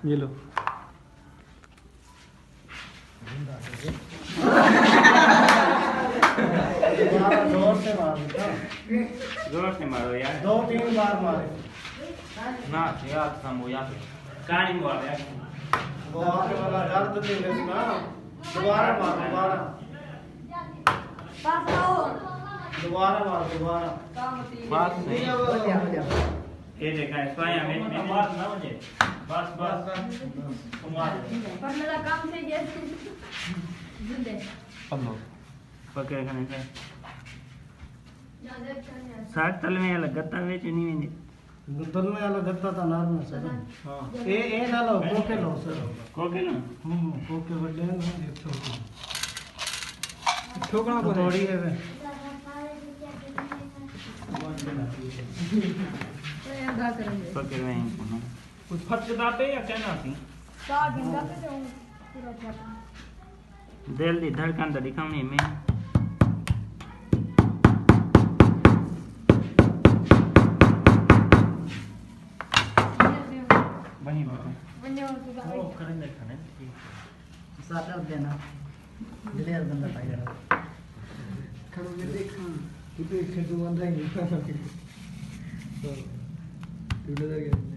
ये लो जोर से मारो यार 2-3 बार मारे ना यार समो यार कहानी बोल यार वो आगे वाला दर्द नहीं लेना दोबारा मार दोबारा बात नहीं ये देखा है स्वाया में बात ना मुझे बस कुमार पर मेरा काम से जैसे जिंदे अब पकड़ खाने का साग तल में अलग गत्ता बेच नहीं वेंदे तल में अलग गत्ता था नार में सर हां ए ना लो कोके लो सर कोके ना कोके बड़े ना ये ठोकना को थोड़ी है वे पकड़ में कुछ फटदा पे या कहना थी साग गिंदा पे तो पूरा फटा दिल दी धड़कन तो दिखाऊंगी मैं वहीं ओ करेंगे खाने साथ अब देना दिलेर बंदा पाएगा खड़ो में देखा कितने खेतों बंदा ही नहीं तो टूट गया